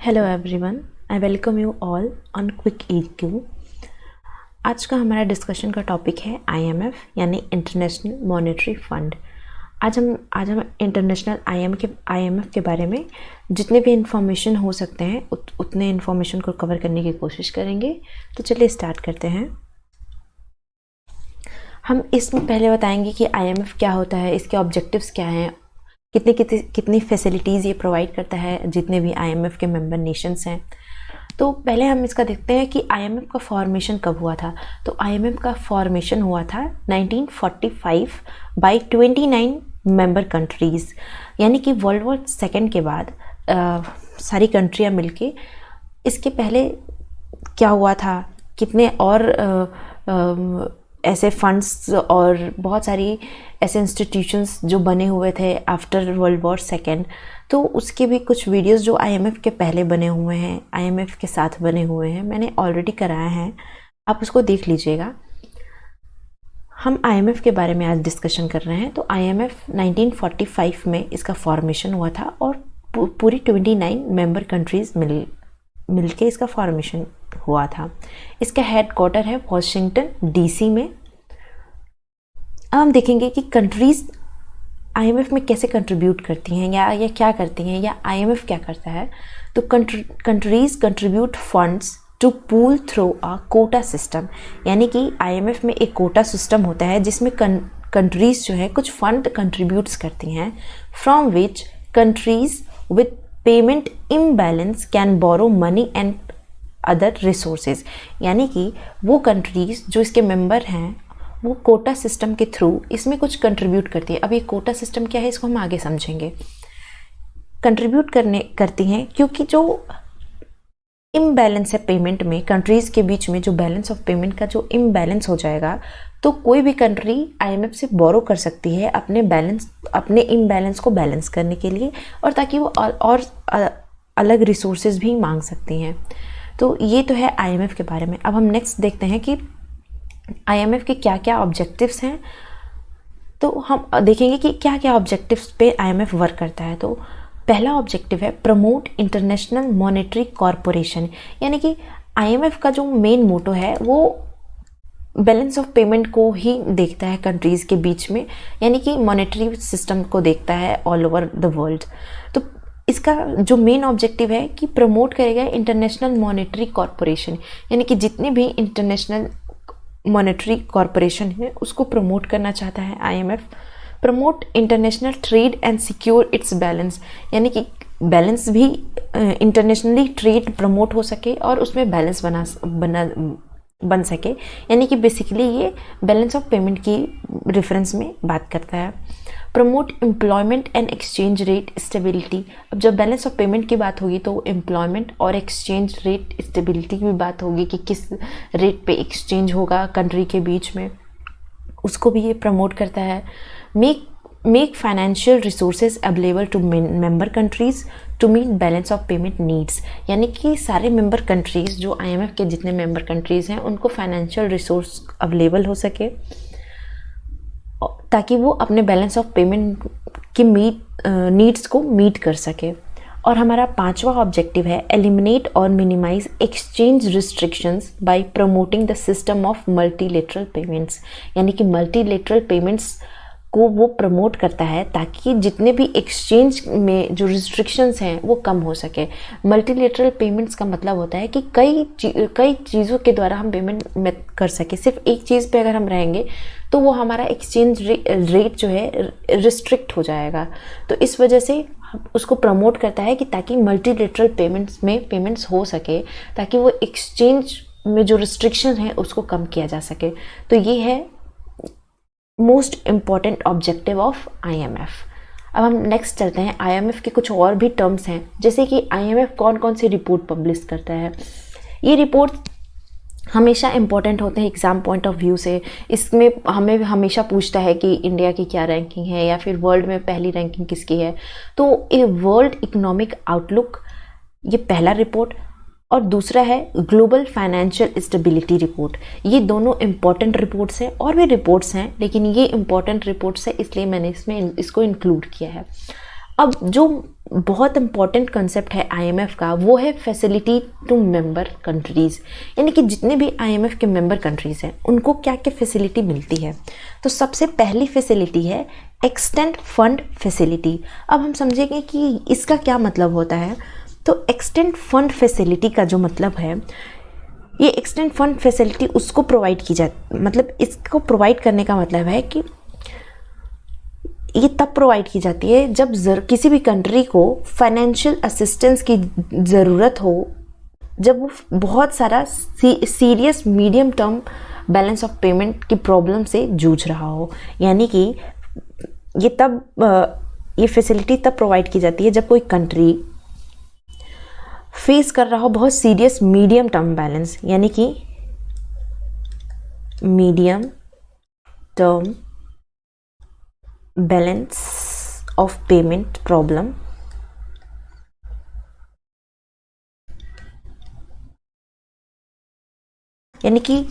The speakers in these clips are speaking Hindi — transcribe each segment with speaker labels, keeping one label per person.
Speaker 1: Hello everyone, I welcome you all on quick EQ। आज का हमारा डिस्कशन का टॉपिक है IMF यानी इंटरनेशनल मॉनेटरी फंड। आज हम इंटरनेशनल IMF के बारे में जितने भी इंफॉर्मेशन हो सकते हैं उतने इंफॉर्मेशन को कवर करने की कोशिश करेंगे। तो चलिए स्टार्ट करते हैं। हम इसमें पहले बताएंगे कि IMF क्या होता है, इसके ऑब्जेक्टिव्स क्या हैं, कितनी फैसिलिटीज़ ये प्रोवाइड करता है जितने भी IMF के मेंबर नेशंस हैं। तो पहले हम इसका देखते हैं कि IMF का फॉर्मेशन कब हुआ था। तो IMF का फॉर्मेशन हुआ था 1945 बाय 29 मेंबर कंट्रीज़, यानी कि वर्ल्ड वॉर सेकेंड के बाद सारी कंट्रियाँ मिलके। इसके पहले क्या हुआ था, कितने और ऐसे फंड्स और बहुत सारी ऐसे इंस्टीट्यूशंस जो बने हुए थे आफ्टर वर्ल्ड वॉर सेकेंड, तो उसके भी कुछ वीडियोस जो IMF के पहले बने हुए हैं, IMF के साथ बने हुए हैं, मैंने ऑलरेडी कराया है, आप उसको देख लीजिएगा। हम IMF के बारे में आज डिस्कशन कर रहे हैं। तो IMF 1945 में इसका फॉर्मेशन हुआ था और पूरी 29 मेंबर कंट्रीज़ मिलके इसका फॉर्मेशन हुआ था। इसका हेड क्वार्टर है वॉशिंगटन DC में। अब हम देखेंगे कि कंट्रीज़ IMF में कैसे कंट्रीब्यूट करती हैं या क्या करती हैं, या IMF क्या करता है। तो countries contribute funds to pool through a quota system, यानी कि IMF में एक कोटा सिस्टम होता है जिसमें कंट्रीज़ जो है कुछ फंड कंट्रीब्यूट्स करती हैं, from which countries with payment imbalance can borrow money and other resources, यानी कि वो कंट्रीज़ जो इसके मेंबर हैं वो कोटा सिस्टम के थ्रू इसमें कुछ कंट्रीब्यूट करती है। अब ये कोटा सिस्टम क्या है, इसको हम आगे समझेंगे। कंट्रीब्यूट करती हैं क्योंकि जो इम्बैलेंस है पेमेंट में, कंट्रीज़ के बीच में जो बैलेंस ऑफ पेमेंट का जो इम्बैलेंस हो जाएगा, तो कोई भी कंट्री IMF से बोरो कर सकती है अपने इम्बैलेंस को बैलेंस करने के लिए, और ताकि वो और अलग रिसोर्सेज भी मांग सकती हैं। तो ये तो है IMF के बारे में। अब हम नेक्स्ट देखते हैं कि IMF के क्या क्या ऑब्जेक्टिव्स हैं। तो हम देखेंगे कि क्या क्या ऑब्जेक्टिव्स पे IMF वर्क करता है। तो पहला ऑब्जेक्टिव है प्रमोट इंटरनेशनल मॉनेटरी कॉरपोरेशन, यानी कि IMF का जो मेन मोटो है वो बैलेंस ऑफ पेमेंट को ही देखता है कंट्रीज़ के बीच में, यानी कि मॉनेटरी सिस्टम को देखता है ऑल ओवर द वर्ल्ड। तो इसका जो मेन ऑब्जेक्टिव है कि प्रमोट करेगा इंटरनेशनल मॉनेटरी कॉरपोरेशन, यानी कि जितने भी इंटरनेशनल मॉनेटरी कॉरपोरेशन है उसको प्रमोट करना चाहता है IMF। Promote international trade and secure it's balance, यानी कि बैलेंस भी इंटरनेशनली ट्रेड प्रमोट हो सके और उसमें बैलेंस बन सके, यानी कि बेसिकली ये बैलेंस ऑफ पेमेंट की रेफरेंस में बात करता है। Promote employment and exchange rate stability, अब जब बैलेंस ऑफ पेमेंट की बात होगी तो एम्प्लॉयमेंट और एक्सचेंज रेट स्टेबिलिटी की भी बात होगी कि किस रेट पे एक्सचेंज होगा कंट्री के बीच में, उसको भी ये प्रमोट करता है। Make financial resources available to member countries to meet balance of payment needs, यानी कि सारे मेंबर कंट्रीज़ जो IMF के जितने मेंबर कंट्रीज़ हैं उनको फाइनेंशियल रिसोर्स अवेलेबल हो सके ताकि वो अपने बैलेंस ऑफ पेमेंट की नीड्स को मीट कर सके। और हमारा पांचवा ऑब्जेक्टिव है एलिमिनेट और minimise exchange restrictions by promoting the system of multilateral payments, यानी कि मल्टीलेटरल पेमेंट्स को वो प्रमोट करता है ताकि जितने भी एक्सचेंज में जो रिस्ट्रिक्शंस हैं वो कम हो सके। मल्टीलेटरल पेमेंट्स का मतलब होता है कि कई चीज़ों के द्वारा हम पेमेंट कर सके। सिर्फ एक चीज़ पे अगर हम रहेंगे तो वो हमारा एक्सचेंज रेट जो है रिस्ट्रिक्ट हो जाएगा। तो इस वजह से उसको प्रमोट करता है कि ताकि मल्टीलेटरल पेमेंट्स हो सके, ताकि वो एक्सचेंज में जो रिस्ट्रिक्शन है उसको कम किया जा सके। तो ये है most important objective of IMF। अब हम नेक्स्ट चलते हैं। IMF के कुछ और भी टर्म्स हैं, जैसे कि IMF कौन कौन सी रिपोर्ट पब्लिश करता है। ये रिपोर्ट हमेशा इम्पॉर्टेंट होते हैं एग्ज़ाम पॉइंट ऑफ व्यू से। इसमें हमें हमेशा पूछता है कि इंडिया की क्या रैंकिंग है या फिर वर्ल्ड में पहली रैंकिंग किसकी है। तो ये वर्ल्ड इकोनॉमिक आउटलुक, ये पहला रिपोर्ट, और दूसरा है ग्लोबल फाइनेंशियल स्टेबिलिटी रिपोर्ट। ये दोनों इम्पॉर्टेंट रिपोर्ट्स हैं, और भी रिपोर्ट्स हैं लेकिन ये इम्पॉर्टेंट रिपोर्ट्स है इसलिए मैंने इसको इंक्लूड किया है। अब जो बहुत इंपॉर्टेंट कंसेप्ट है आईएमएफ का, वो है फैसिलिटी टू मेंबर कंट्रीज़। यानी कि जितने भी आईएमएफ के मेंबर कंट्रीज़ हैं उनको क्या क्या फैसिलिटी मिलती है। तो सबसे पहली फैसिलिटी है एक्सटेंड फंड फैसिलिटी। अब हम समझेंगे कि इसका क्या मतलब होता है। तो एक्सटेंड फंड फैसिलिटी का जो मतलब है, ये एक्सटेंड फंड फैसिलिटी उसको प्रोवाइड की जाती, मतलब इसको प्रोवाइड करने का मतलब है कि ये तब प्रोवाइड की जाती है जब किसी भी कंट्री को फाइनेंशियल असिस्टेंस की ज़रूरत हो, जब वो बहुत सारा serious medium term balance of payment की प्रॉब्लम से जूझ रहा हो। यानी कि ये फैसिलिटी तब प्रोवाइड की जाती है जब कोई कंट्री फेस कर रहा हो बहुत सीरियस मीडियम टर्म बैलेंस, यानी कि medium term balance of payment problem, यानी कि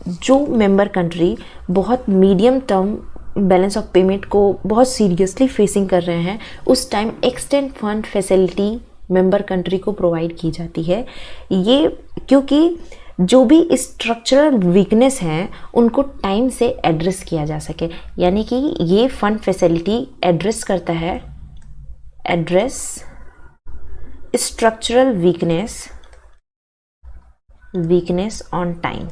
Speaker 1: जो मेंबर कंट्री बहुत medium term balance of payment को बहुत सीरियसली फेसिंग कर रहे हैं, उस time extend fund facility member country को प्रोवाइड की जाती है। ये क्योंकि जो भी स्ट्रक्चरल वीकनेस हैं उनको टाइम से एड्रेस किया जा सके। यानी कि ये फंड फैसिलिटी एड्रेस करता है, address structural weakness on time.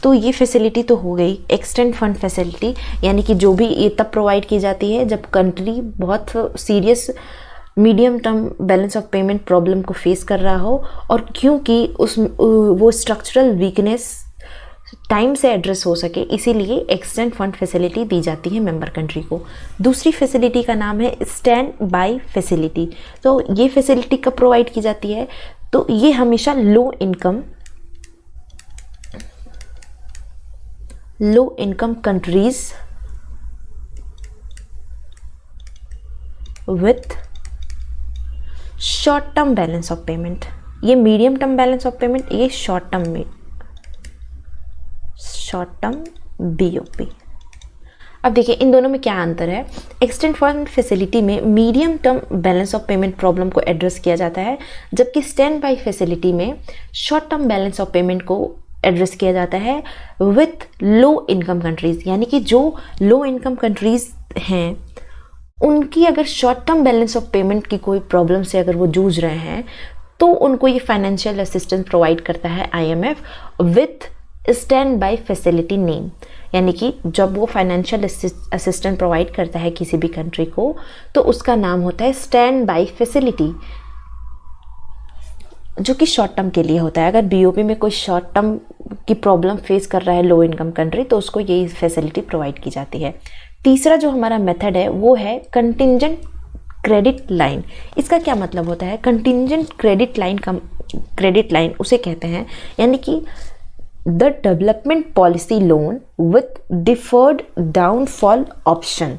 Speaker 1: तो ये फैसिलिटी तो हो गई एक्सटेंड फंड फैसिलिटी, यानी कि जो भी ये तब प्रोवाइड की जाती है जब कंट्री बहुत serious medium term balance of payment problem को फेस कर रहा हो, और क्योंकि वो स्ट्रक्चरल वीकनेस टाइम से एड्रेस हो सके, इसीलिए एक्सटेंड फंड फैसिलिटी दी जाती है मेंबर कंट्री को। दूसरी फैसिलिटी का नाम है स्टैंड बाय फैसिलिटी। तो ये फैसिलिटी कब प्रोवाइड की जाती है? तो ये हमेशा low income countries with short term balance of payment, ये medium term balance of payment, ये शॉर्ट टर्म बीओपी। अब देखिए इन दोनों में क्या अंतर है। एक्सटेंड फंड फैसिलिटी में medium term balance of payment problem को एड्रेस किया जाता है, जबकि स्टैंड बाय फैसिलिटी में short term balance of payment को एड्रेस किया जाता है विथ लो इनकम कंट्रीज। यानी कि जो लो इनकम कंट्रीज हैं उनकी अगर short term balance of payment की कोई प्रॉब्लम से अगर वो जूझ रहे हैं तो उनको ये फाइनेंशियल असिस्टेंस प्रोवाइड करता है IMF with stand by facility name. यानी कि जब वो फाइनेंशियल असिस्टेंस प्रोवाइड करता है किसी भी कंट्री को तो उसका नाम होता है स्टैंड बाय फैसिलिटी, जो कि शॉर्ट टर्म के लिए होता है। अगर बीओपी में कोई शॉर्ट टर्म की प्रॉब्लम फेस कर रहा है लो इनकम कंट्री तो उसको ये फैसिलिटी प्रोवाइड की जाती है। तीसरा जो हमारा मेथड है वो है कंटिंजेंट क्रेडिट लाइन। इसका क्या मतलब होता है? कंटिंजेंट क्रेडिट लाइन उसे कहते हैं, यानी कि the development policy loan with deferred downfall option.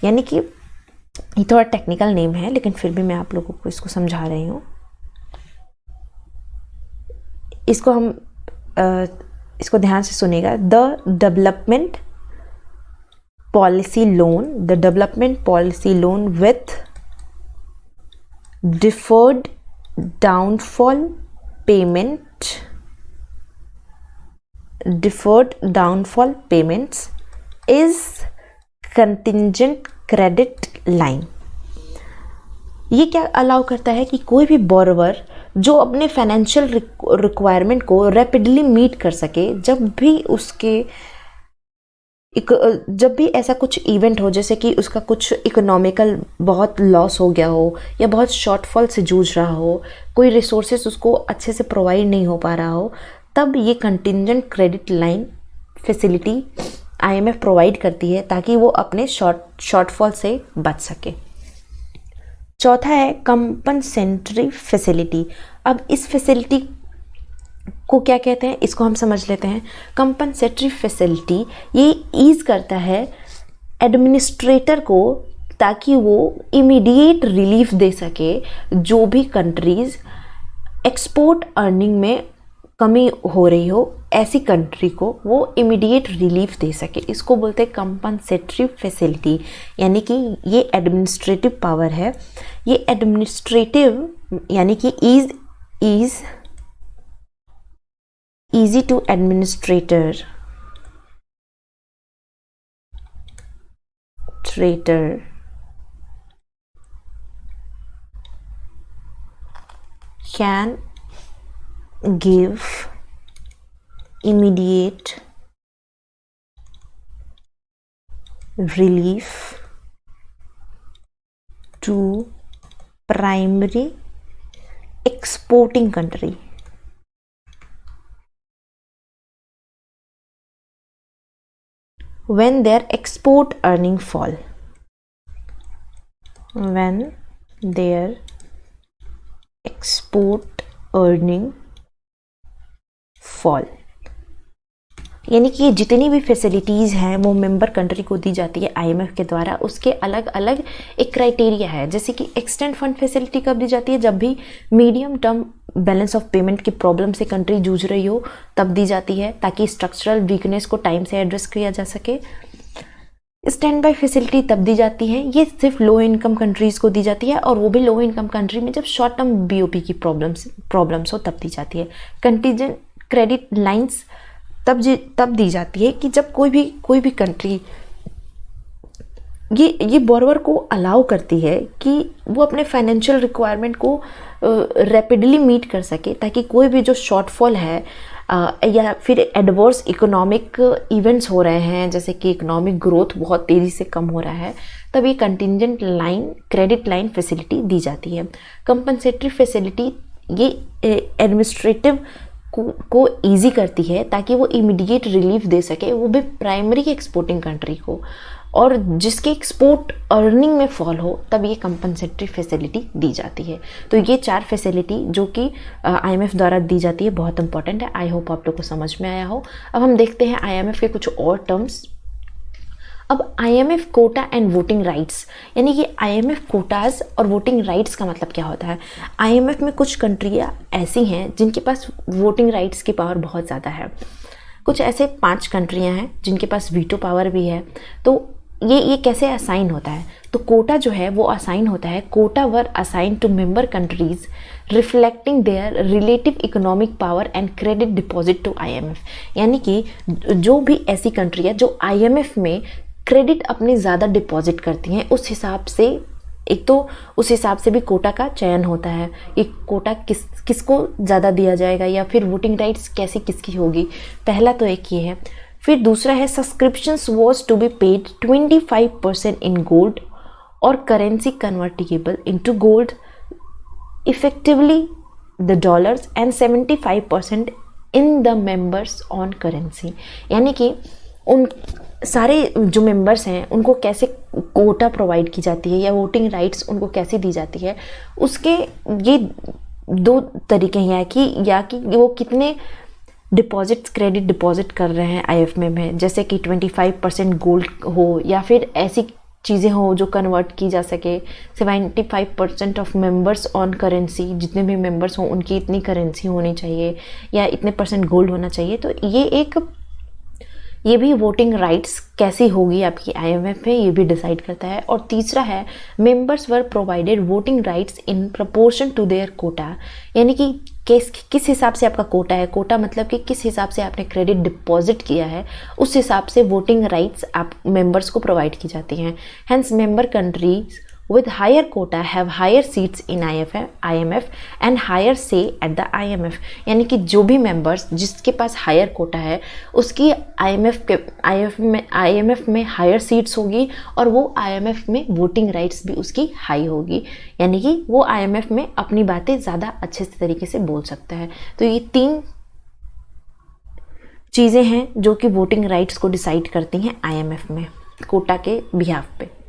Speaker 1: यानी कि ये थोड़ा टेक्निकल नेम है लेकिन फिर भी मैं आप लोगों को इसको समझा रही हूँ। इसको ध्यान से सुनिएगा। The development policy loan with deferred downfall payments is contingent credit line. ये क्या अलाउ करता है कि कोई भी बोरोवर जो अपने फाइनेंशियल रिक्वायरमेंट को रैपिडली मीट कर सके, जब भी ऐसा कुछ इवेंट हो जैसे कि उसका कुछ इकोनॉमिकल बहुत लॉस हो गया हो या बहुत शॉर्टफॉल से जूझ रहा हो, कोई रिसोर्सेज उसको अच्छे से प्रोवाइड नहीं हो पा रहा हो, तब ये contingent credit line facility IMF provide करती है ताकि वो अपने शॉर्टफॉल से बच सके। चौथा है कंपनसेटरी फैसिलिटी। अब इस फैसिलिटी को क्या कहते हैं इसको हम समझ लेते हैं। कंपनसेटरी फैसिलिटी ये ईज करता है एडमिनिस्ट्रेटर को ताकि वो इमीडिएट रिलीफ दे सके जो भी कंट्रीज एक्सपोर्ट अर्निंग में कमी हो रही हो, ऐसी कंट्री को वो इमीडिएट रिलीफ दे सके, इसको बोलते हैं कंपनसेटरी फैसिलिटी। यानी कि ये एडमिनिस्ट्रेटिव पावर है, ये एडमिनिस्ट्रेटिव यानी कि is easy to administrator can give immediate relief to primary exporting country. When their export earning fall, when their export earning fall, यानी कि जितनी भी फैसिलिटीज़ हैं वो मेंबर कंट्री को दी जाती है आईएमएफ के द्वारा, उसके अलग अलग एक क्राइटेरिया है। जैसे कि एक्सटेंड फंड फैसिलिटी कब दी जाती है, जब भी medium term balance of payment की प्रॉब्लम से कंट्री जूझ रही हो तब दी जाती है, ताकि स्ट्रक्चरल वीकनेस को टाइम से एड्रेस किया जा सके। स्टैंड बाय फैसिलिटी तब दी जाती है, ये सिर्फ लो इनकम कंट्रीज़ को दी जाती है, और वो भी लो इनकम कंट्री में जब शॉर्ट टर्म बीओपी की प्रॉब्लम्स हो तब दी जाती है। कंटीजेंट क्रेडिट लाइंस तब दी जाती है कि जब कोई भी कंट्री ये बोरोवर को अलाउ करती है कि वो अपने फाइनेंशियल रिक्वायरमेंट को रैपिडली मीट कर सके, ताकि कोई भी जो शॉर्टफॉल है या फिर एडवर्स इकोनॉमिक इवेंट्स हो रहे हैं, जैसे कि इकोनॉमिक ग्रोथ बहुत तेज़ी से कम हो रहा है, तब ये contingent line credit line facility दी जाती है। कंपनसेटरी फैसिलिटी ये एडमिनिस्ट्रेटिव को ईजी करती है ताकि वो इमीडिएट रिलीफ दे सके, वो भी प्राइमरी एक्सपोर्टिंग कंट्री को, और जिसके एक्सपोर्ट अर्निंग में फॉल हो तब ये कंपनसेटरी फैसिलिटी दी जाती है। तो ये 4 फैसिलिटी जो कि आईएमएफ द्वारा दी जाती है बहुत इंपॉर्टेंट है। आई होप आप लोग को समझ में आया हो। अब हम देखते हैं आईएमएफ के कुछ और टर्म्स। अब IMF quota and voting rights, यानी कि आईएमएफ कोटाज और वोटिंग राइट्स का मतलब क्या होता है। आईएमएफ में कुछ कंट्रियाँ ऐसी हैं जिनके पास वोटिंग राइट्स की पावर बहुत ज़्यादा है। कुछ ऐसे 5 कंट्रियाँ हैं जिनके पास वीटो पावर भी है। तो ये कैसे असाइन होता है, तो कोटा जो है वो असाइन होता है, quota were assign to member countries reflecting their relative economic power and credit deposit to IMF. यानी कि जो भी ऐसी कंट्री है जो आईएमएफ में क्रेडिट अपने ज़्यादा डिपॉजिट करती हैं, उस हिसाब से एक तो उस हिसाब से भी कोटा का चयन होता है। ये कोटा किसको ज़्यादा दिया जाएगा या फिर वोटिंग राइट्स कैसी किसकी होगी, पहला तो एक ये है। फिर दूसरा है subscriptions was to be paid 25% in gold और currency convertible into gold effectively the dollars and 75% in the members on currency. यानी कि उन सारे जो मेंबर्स हैं उनको कैसे कोटा प्रोवाइड की जाती है या वोटिंग राइट्स उनको कैसे दी जाती है, उसके ये 2 तरीके हैं कि वो कितने डिपॉजिट्स क्रेडिट डिपॉजिट कर रहे हैं आईएफ में, जैसे कि 25% गोल्ड हो या फिर ऐसी चीज़ें हो जो कन्वर्ट की जा सके। 75% ऑफ मेंबर्स ऑन करेंसी, जितने भी मेंबर्स हों उनकी इतनी करेंसी होनी चाहिए या इतने % गोल्ड होना चाहिए। तो ये भी वोटिंग राइट्स कैसी होगी आपकी आईएमएफ में, ये भी डिसाइड करता है। और तीसरा है members were provided voting rights in proportion to their quota, यानी कि किस हिसाब से आपका कोटा है, कोटा मतलब कि किस हिसाब से आपने क्रेडिट डिपॉजिट किया है, उस हिसाब से वोटिंग राइट्स आप मेंबर्स को प्रोवाइड की जाती हैं। Hence member countries with higher quota have higher seats in IMF and higher say at the IMF। यानी कि जो भी मेंबर्स जिसके पास हायर कोटा है उसकी IMF में हायर सीट्स होगी और वो IMF में वोटिंग राइट्स भी उसकी हाई होगी, यानी कि वो IMF में अपनी बातें ज़्यादा अच्छे तरीके से बोल सकता है। तो ये 3 चीज़ें हैं जो कि वोटिंग राइट्स को डिसाइड करती हैं आईएमएफ में कोटा के बिहाफ पे।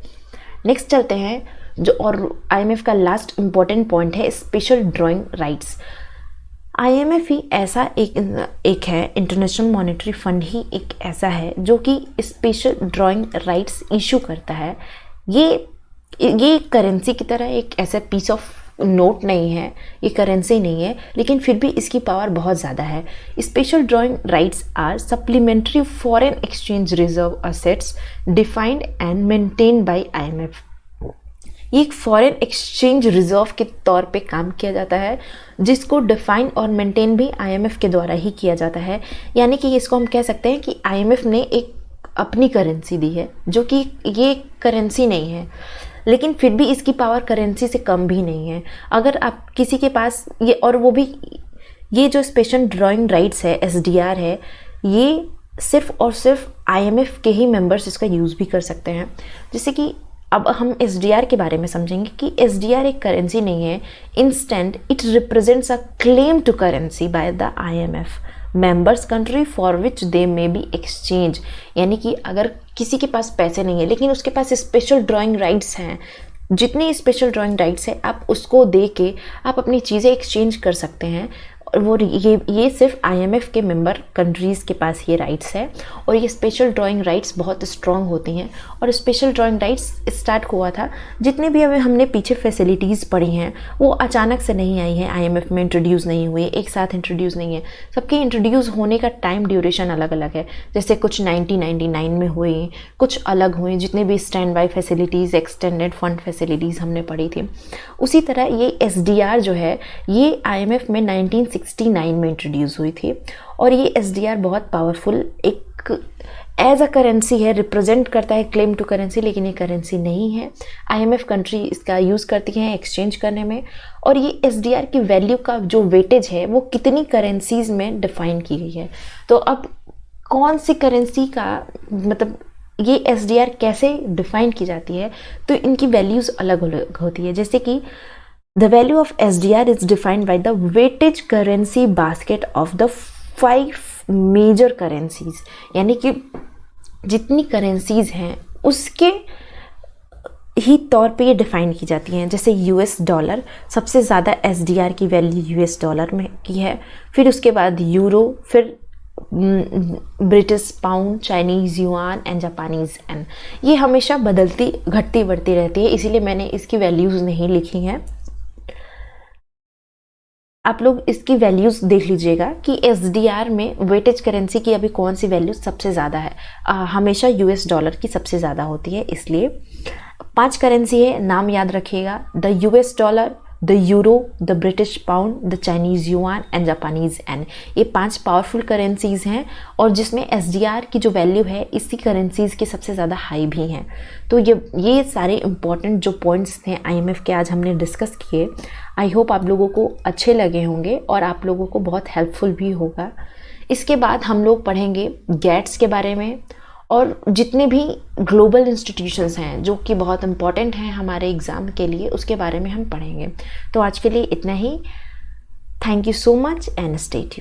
Speaker 1: नेक्स्ट चलते हैं जो और आईएमएफ का लास्ट इम्पॉर्टेंट पॉइंट है स्पेशल ड्राइंग राइट्स। आईएमएफ ही ऐसा एक है, इंटरनेशनल मॉनेटरी फंड ही एक ऐसा है जो कि स्पेशल ड्राइंग राइट्स इशू करता है। ये करेंसी की तरह एक ऐसा पीस ऑफ नोट नहीं है, ये करेंसी नहीं है, लेकिन फिर भी इसकी पावर बहुत ज़्यादा है। Special drawing rights are supplementary foreign exchange reserve assets defined and maintained by IMF। ये एक फॉरेन एक्सचेंज रिजर्व के तौर पे काम किया जाता है, जिसको डिफाइन और मेंटेन भी IMF के द्वारा ही किया जाता है। यानी कि इसको हम कह सकते हैं कि IMF ने एक अपनी करेंसी दी है, जो कि ये करेंसी नहीं है, लेकिन फिर भी इसकी पावर करेंसी से कम भी नहीं है। अगर आप किसी के पास ये, और वो भी ये जो स्पेशल ड्राइंग राइट्स है, SDR है, ये सिर्फ और सिर्फ IMF के ही मेंबर्स इसका यूज़ भी कर सकते हैं। जैसे कि अब हम SDR के बारे में समझेंगे कि SDR एक करेंसी नहीं है, instant it represents a claim to currency by the IMF members country for which they may be exchange. यानी कि अगर किसी के पास पैसे नहीं है लेकिन उसके पास स्पेशल ड्राइंग राइट्स हैं, जितनी स्पेशल ड्राइंग राइट्स है आप उसको दे के आप अपनी चीज़ें एक्सचेंज कर सकते हैं। और वो ये सिर्फ IMF के मेंबर कंट्रीज़ के पास ये राइट्स है, और ये स्पेशल ड्राइंग राइट्स बहुत स्ट्रॉन्ग होती हैं। और स्पेशल ड्राइंग राइट्स स्टार्ट हुआ था, जितने भी अभी हमने पीछे फैसिलिटीज़ पढ़ी हैं वो अचानक से नहीं आई हैं, IMF में इंट्रोड्यूस नहीं हुई, एक साथ इंट्रोड्यूस नहीं है। सबके इंट्रोड्यूस होने का टाइम ड्यूरेशन अलग अलग है। जैसे कुछ 1999 में हुई, कुछ अलग हुई, जितने भी stand by facilities, extended fund facilities हमने पढ़ी थी। उसी तरह ये SDR जो है ये IMF में 1969 में इंट्रोड्यूस हुई थी, और ये SDR बहुत पावरफुल एक एज अ करेंसी है, रिप्रेजेंट करता है क्लेम टू करेंसी, लेकिन ये करेंसी नहीं है। IMF कंट्री इसका यूज़ करती हैं एक्सचेंज करने में, और ये SDR की वैल्यू का जो वेटेज है वो कितनी करेंसीज में डिफाइन की गई है। तो अब कौन सी करेंसी का मतलब ये SDR कैसे डिफाइन की जाती है, तो इनकी वैल्यूज़ अलग अलग होती है। जैसे कि The value of SDR is defined by the weightage currency basket of the 5 major currencies। यानी कि जितनी करेंसीज हैं उसके ही तौर पे ये डिफाइन की जाती हैं। जैसे US डॉलर, सबसे ज़्यादा SDR की वैल्यू US डॉलर में की है, फिर उसके बाद यूरो, फिर British pound, Chinese yuan and Japanese yen. ये हमेशा बदलती घटती बढ़ती रहती है, इसीलिए मैंने इसकी वैल्यूज़ नहीं लिखी हैं। आप लोग इसकी वैल्यूज़ देख लीजिएगा कि SDR में वेटेज करेंसी की अभी कौन सी वैल्यू सबसे ज़्यादा है। हमेशा US डॉलर की सबसे ज़्यादा होती है। इसलिए 5 करेंसी है, नाम याद रखिएगा, the US dollar, the euro, the British pound, the Chinese yuan and Japanese yen. ये 5 पावरफुल करेंसीज़ हैं, और जिसमें SDR की जो वैल्यू है इसी करेंसीज़ की सबसे ज़्यादा हाई भी हैं। तो ये सारे इंपॉर्टेंट जो पॉइंट्स थे IMF के आज हमने डिस्कस किए। आई होप आप लोगों को अच्छे लगे होंगे और आप लोगों को बहुत हेल्पफुल भी होगा। इसके बाद हम लोग पढ़ेंगे गेट्स के बारे में, और जितने भी ग्लोबल इंस्टीट्यूशंस हैं जो कि बहुत इंपॉर्टेंट हैं हमारे एग्ज़ाम के लिए, उसके बारे में हम पढ़ेंगे। तो आज के लिए इतना ही। Thank you so much and stay tuned.